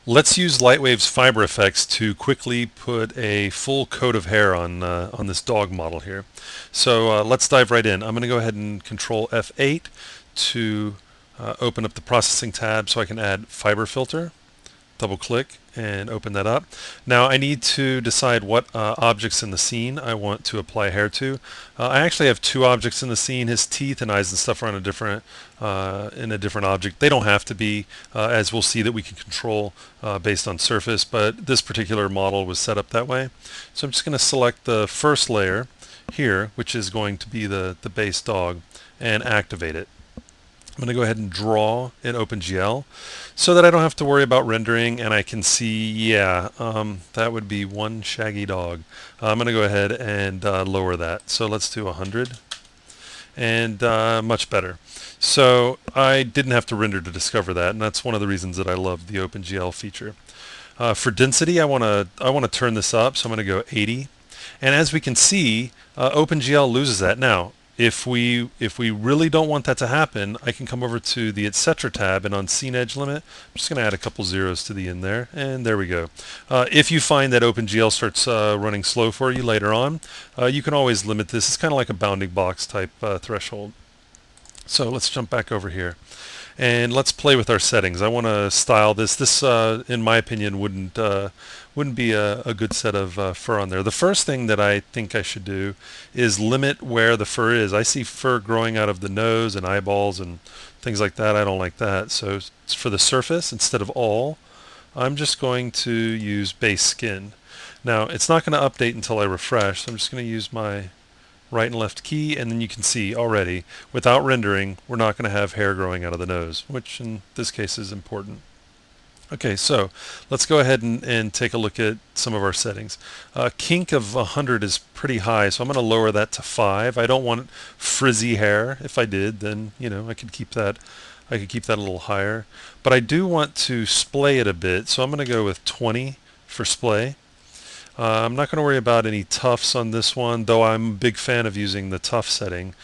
Let's use LightWave's FiberFX to quickly put a full coat of hair on this dog model here. So let's dive right in. I'm going to go ahead and Control F8 to open up the processing tab so I can add fiber filter. Double click and open that up. Now I need to decide what objects in the scene I want to apply hair to. I actually have two objects in the scene. His teeth and eyes and stuff are on in a different object. They don't have to be, as we'll see that we can control based on surface, but this particular model was set up that way. So I'm just going to select the first layer here, which is going to be the base dog, and activate it. I'm going to go ahead and draw in OpenGL so that I don't have to worry about rendering, and I can see, yeah, that would be one shaggy dog. I'm going to go ahead and lower that. So let's do 100, and much better. So I didn't have to render to discover that, and that's one of the reasons that I love the OpenGL feature. For density, I want to turn this up, so I'm going to go 80. And as we can see, OpenGL loses that. Now, if we really don't want that to happen, I can come over to the Etc. tab, and on Scene Edge Limit, I'm just going to add a couple zeros to the end there, and there we go. If you find that OpenGL starts running slow for you later on, you can always limit this. It's kind of like a bounding box type threshold. So let's jump back over here. And let's play with our settings. I want to style this. This, in my opinion, wouldn't be a good set of fur on there. The first thing that I think I should do is limit where the fur is. I see fur growing out of the nose and eyeballs and things like that. I don't like that. So it's for the surface, instead of all, I'm just going to use base skin. Now, it's not going to update until I refresh, so I'm just going to use my right and left key, and then you can see already, without rendering, we're not going to have hair growing out of the nose, which in this case is important. Okay, so let's go ahead and take a look at some of our settings. Kink of 100 is pretty high, so I'm going to lower that to 5. I don't want frizzy hair. If I did, then I could keep that. I could keep that a little higher. But I do want to splay it a bit, so I'm going to go with 20 for splay. I'm not going to worry about any tufts on this one, though I'm a big fan of using the tuft setting.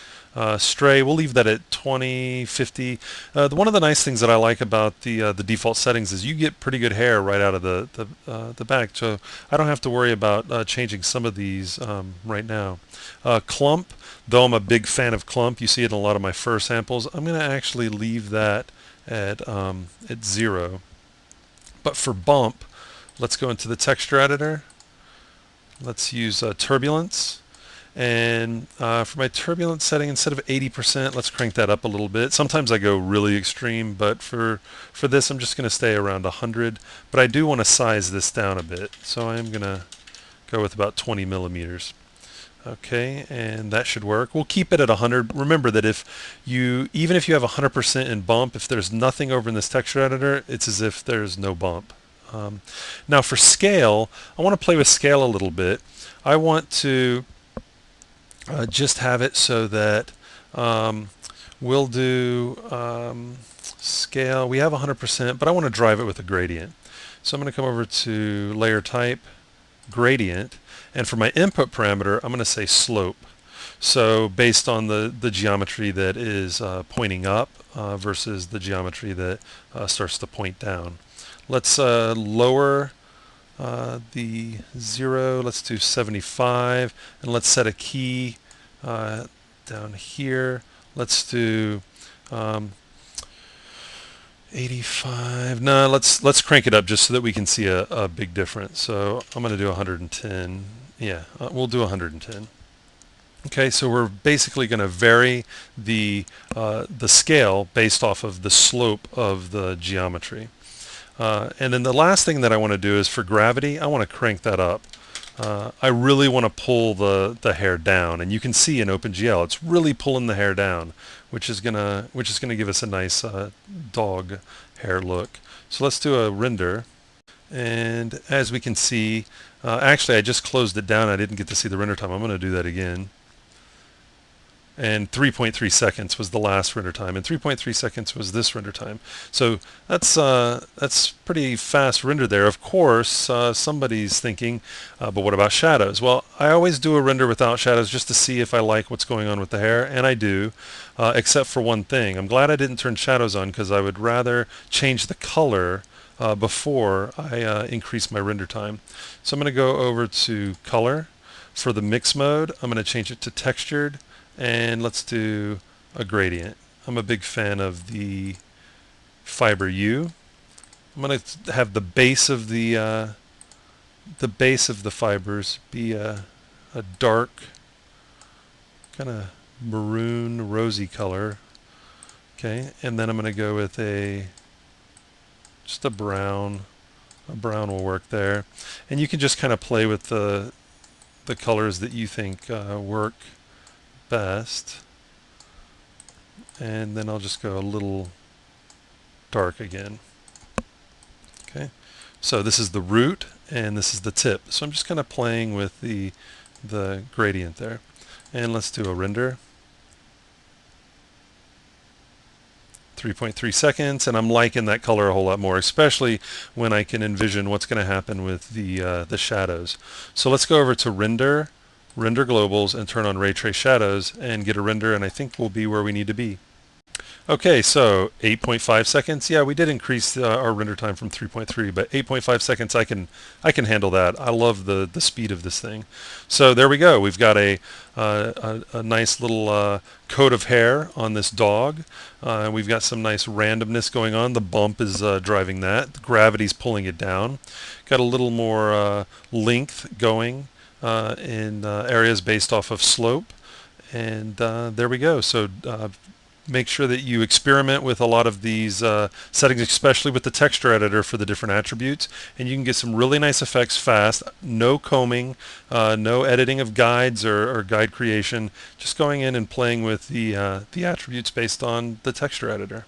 Stray, we'll leave that at 20, 50. One of the nice things that I like about the default settings is you get pretty good hair right out of the back, so I don't have to worry about changing some of these right now. Clump, though I'm a big fan of clump, you see it in a lot of my fur samples, I'm going to actually leave that at 0. But for bump, let's go into the texture editor. Let's use turbulence, and for my turbulence setting, instead of 80%, let's crank that up a little bit. Sometimes I go really extreme, but for this I'm just going to stay around 100, but I do want to size this down a bit, so I'm going to go with about 20 millimeters. Okay, and that should work. We'll keep it at 100. Remember that even if you have 100% in bump, if there's nothing over in this texture editor, it's as if there's no bump. Now for scale, I want to play with scale a little bit. I want to just have it so that we'll do scale. We have 100%, but I want to drive it with a gradient. So I'm going to come over to layer type, gradient, and for my input parameter, I'm going to say slope. So based on the geometry that is pointing up versus the geometry that starts to point down. Let's lower the 0. Let's do 75, and let's set a key down here. Let's do 85. No, let's crank it up just so that we can see a big difference. So I'm going to do 110. Yeah, we'll do 110. Okay, so we're basically going to vary the scale based off of the slope of the geometry. And then the last thing that I want to do is for gravity, I want to crank that up. I really want to pull the hair down, and you can see in OpenGL it's really pulling the hair down, which is gonna give us a nice dog hair look. So let's do a render, and as we can see, actually I just closed it down. I didn't get to see the render time. I'm going to do that again. And 3.3 seconds was the last render time, and 3.3 seconds was this render time. So that's pretty fast render there. Of course, somebody's thinking, but what about shadows? Well, I always do a render without shadows just to see if I like what's going on with the hair, and I do, except for one thing. I'm glad I didn't turn shadows on because I would rather change the color before I increase my render time. So I'm going to go over to color. For the mix mode, I'm going to change it to textured, and let's do a gradient. I'm a big fan of the Fiber U. I'm going to have the base of the fibers be a dark kind of maroon rosy color. Okay, and then I'm going to go with just a brown. A brown will work there, and you can just kind of play with the colors that you think work best. And then I'll just go a little dark again. Okay, so this is the root and this is the tip. So I'm just kind of playing with the gradient there. And let's do a render. 3.3 seconds, and I'm liking that color a whole lot more, especially when I can envision what's going to happen with the shadows. So let's go over to render globals, and turn on ray trace shadows and get a render, and I think we'll be where we need to be. Okay, so 8.5 seconds. Yeah, we did increase our render time from 3.3, but 8.5 seconds, I can handle that. I love the speed of this thing. So there we go. We've got a nice little coat of hair on this dog. We've got some nice randomness going on. The bump is driving that. The gravity's pulling it down. Got a little more length going in areas based off of slope. And there we go. So make sure that you experiment with a lot of these settings, especially with the texture editor for the different attributes, and you can get some really nice effects fast. No combing, no editing of guides or guide creation, just going in and playing with the attributes based on the texture editor.